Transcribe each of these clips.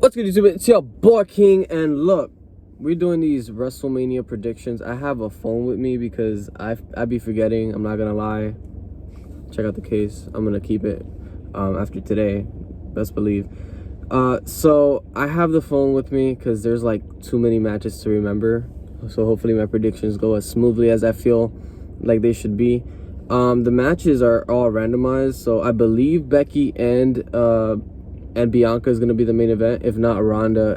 What's good, YouTube? It's your boy King, and look, we're doing these WrestleMania predictions. I have a phone with me because I be forgetting. I'm not gonna lie. Check out the case. I'm gonna keep it after today, best believe. So I have the phone with me because there's like too many matches to remember. So hopefully my predictions go as smoothly as I feel like they should be. The matches are all randomized, so I believe Becky and Bianca is going to be the main event, if not Ronda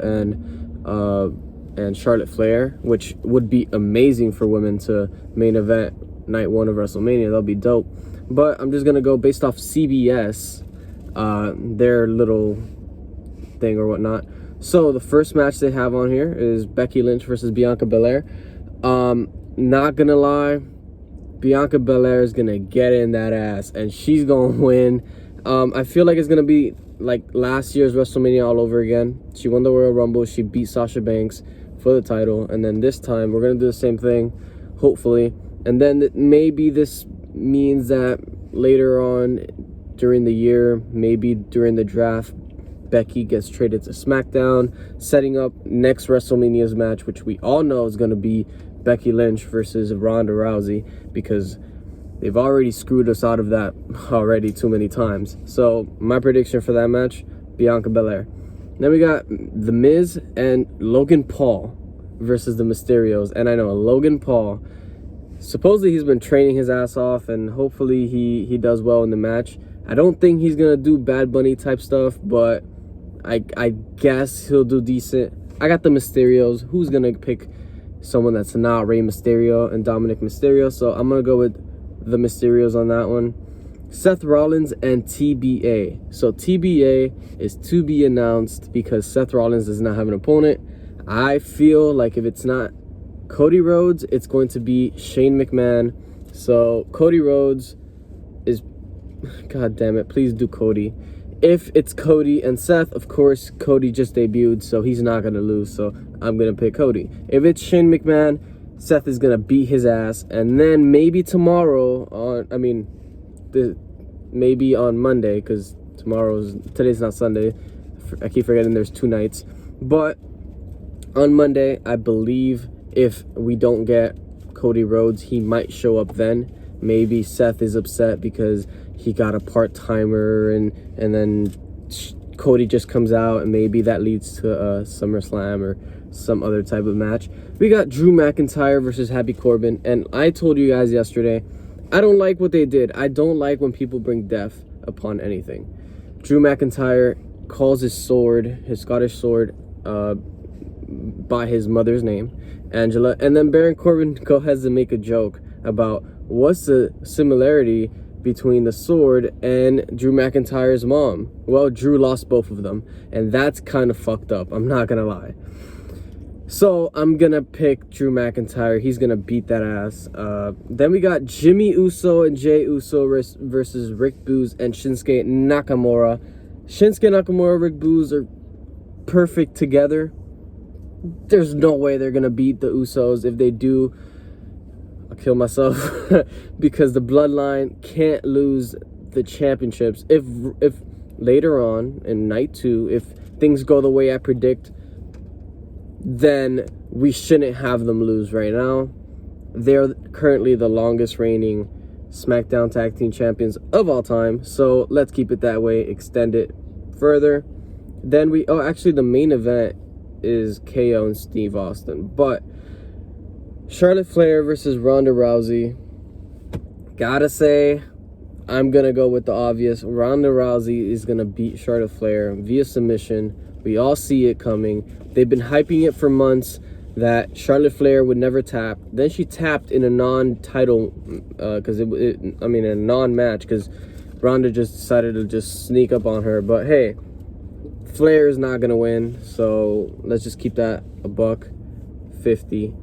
and Charlotte Flair, which would be amazing for women to main event night one of WrestleMania. That'll be dope. But I'm just going to go based off CBS, their little thing or whatnot. So the first match they have on here is Becky Lynch versus Bianca Belair. Not going to lie, Bianca Belair is going to get in that ass, and she's going to win. I feel like it's going to be like last year's WrestleMania all over again. She won the Royal Rumble. She beat Sasha Banks for the title. And then this time, we're going to do the same thing, hopefully. And then maybe this means that later on during the year, maybe during the draft, Becky gets traded to SmackDown, setting up next WrestleMania's match, which we all know is going to be Becky Lynch versus Ronda Rousey, because they've already screwed us out of that already too many times. So my prediction for that match, Bianca Belair. Then we got The Miz and Logan Paul versus the Mysterios. And I know Logan Paul, supposedly he's been training his ass off, and hopefully he does well in the match. I don't think he's going to do Bad Bunny type stuff, but I guess he'll do decent. I got the Mysterios. Who's going to pick someone that's not Rey Mysterio and Dominic Mysterio? So I'm going to go with the Mysterios on that one. Seth Rollins and TBA. So TBA is to be announced because Seth Rollins does not have an opponent. I feel like if it's not Cody Rhodes, it's going to be Shane McMahon. So Cody Rhodes is, god damn it, please do Cody. If it's Cody and Seth, of course, Cody just debuted, so he's not going to lose, so I'm going to pick Cody. If it's Shane McMahon, Seth is going to beat his ass, and then maybe tomorrow, maybe on Monday, because today's not Sunday. I keep forgetting there's two nights. But on Monday, I believe if we don't get Cody Rhodes, he might show up then. Maybe Seth is upset because he got a part-timer, and then Cody just comes out, and maybe that leads to a SummerSlam or some other type of match. We got Drew McIntyre versus Happy Corbin, and I told you guys yesterday, I don't like what they did. I don't like when people bring death upon anything. Drew McIntyre calls his sword, his Scottish sword, by his mother's name, Angela, and then Baron Corbin goes to make a joke about what's the similarity between the sword and Drew McIntyre's mom. Well, Drew lost both of them, and that's kind of fucked up, I'm not gonna lie. So I'm gonna pick Drew McIntyre. He's gonna beat that ass. Then we got Jimmy Uso and Jey Uso versus Rick Boogs and Shinsuke Nakamura. Shinsuke Nakamura, Rick Boogs are perfect together. There's no way they're gonna beat the Usos. If they do, I'll kill myself because the Bloodline can't lose the championships. If later on in night 2, if things go the way I predict, then we shouldn't have them lose right now. They're currently the longest reigning SmackDown Tag Team Champions of all time, so let's keep it that way, extend it further. Then actually the main event is KO and Steve Austin, but Charlotte Flair versus Ronda Rousey. Gotta say, I'm gonna go with the obvious. Ronda Rousey is gonna beat Charlotte Flair via submission. We all see it coming. They've been hyping it for months that Charlotte Flair would never tap. Then she tapped in a non-title, in a non-match, because Ronda just decided to just sneak up on her. But hey, Flair is not gonna win, so let's just keep that $150.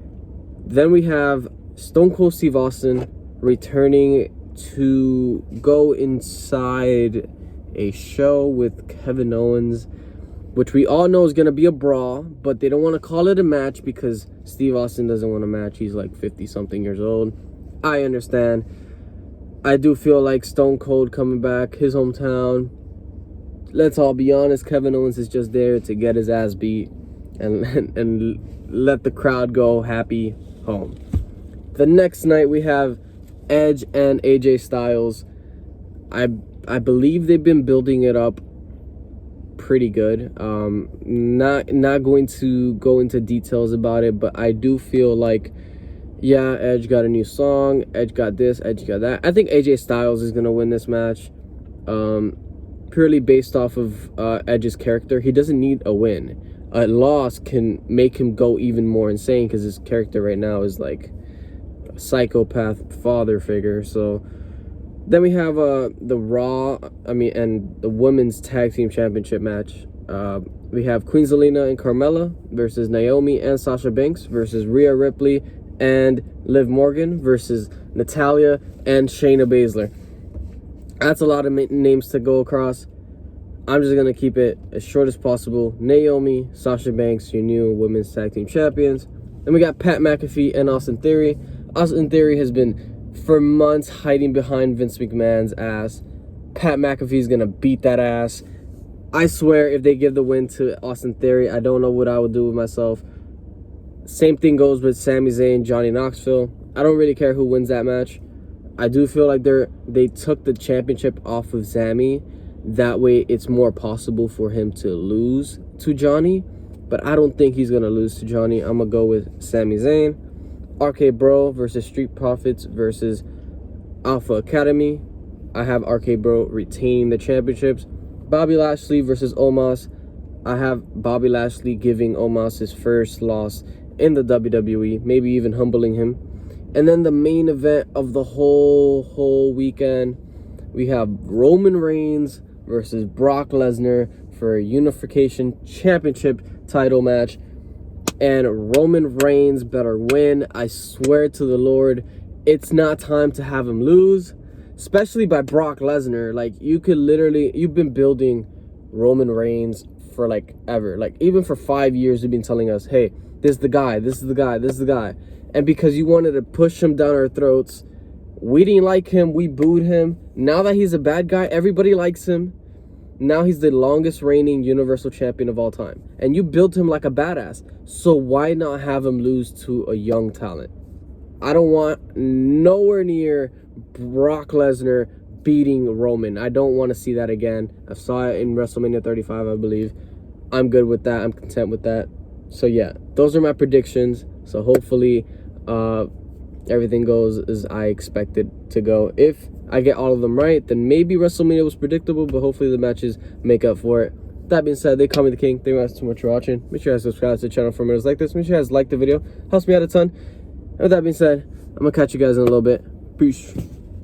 Then we have Stone Cold Steve Austin returning to go inside a show with Kevin Owens, which we all know is going to be a brawl, but they don't want to call it a match because Steve Austin doesn't want a match. He's like 50-something years old. I understand. I do feel like Stone Cold coming back, his hometown, let's all be honest, Kevin Owens is just there to get his ass beat and let the crowd go happy home. The next night we have Edge and AJ Styles. I believe they've been building it up pretty good. Not going to go into details about it, but I do feel like, yeah, Edge got a new song, Edge got this, Edge got that. I think AJ Styles is gonna win this match, purely based off of Edge's character. He doesn't need a win. A loss can make him go even more insane because his character right now is like a psychopath father figure. So then we have the Raw, and the Women's Tag Team Championship match. We have Queen Zelina and Carmella versus Naomi and Sasha Banks versus Rhea Ripley and Liv Morgan versus Natalya and Shayna Baszler. That's a lot of names to go across. I'm just going to keep it as short as possible. Naomi, Sasha Banks, your new Women's Tag Team Champions. Then we got Pat McAfee and Austin Theory. Austin Theory has been, for months, hiding behind Vince McMahon's ass. Pat McAfee's going to beat that ass. I swear, if they give the win to Austin Theory, I don't know what I would do with myself. Same thing goes with Sami Zayn, Johnny Knoxville. I don't really care who wins that match. I do feel like they took the championship off of Sami. That way, it's more possible for him to lose to Johnny. But I don't think he's going to lose to Johnny. I'm going to go with Sami Zayn. RK Bro versus Street Profits versus Alpha Academy. I have RK Bro retaining the championships. Bobby Lashley versus Omos. I have Bobby Lashley giving Omos his first loss in the WWE, maybe even humbling him. And then the main event of the whole weekend, we have Roman Reigns versus Brock Lesnar for a Unification Championship title match. And Roman Reigns better win. I swear to the Lord, it's not time to have him lose, especially by Brock Lesnar. Like, you've been building Roman Reigns for like ever. Like, even for 5 years, you've been telling us, hey, this is the guy, this is the guy, this is the guy. And because you wanted to push him down our throats, we didn't like him, we booed him. Now that he's a bad guy, everybody likes him. Now he's the longest reigning Universal Champion of all time. And you built him like a badass. So why not have him lose to a young talent? I don't want nowhere near Brock Lesnar beating Roman. I don't want to see that again. I saw it in WrestleMania 35, I believe. I'm good with that. I'm content with that. So yeah, those are my predictions. So hopefully everything goes as I expect it to go. If I get all of them right, then maybe WrestleMania was predictable, but hopefully the matches make up for it. That being said, they call me the king. Thank you guys so much for watching. Make sure you guys subscribe to the channel for videos like this. Make sure you guys like the video. Helps me out a ton. And with that being said, I'm going to catch you guys in a little bit. Peace.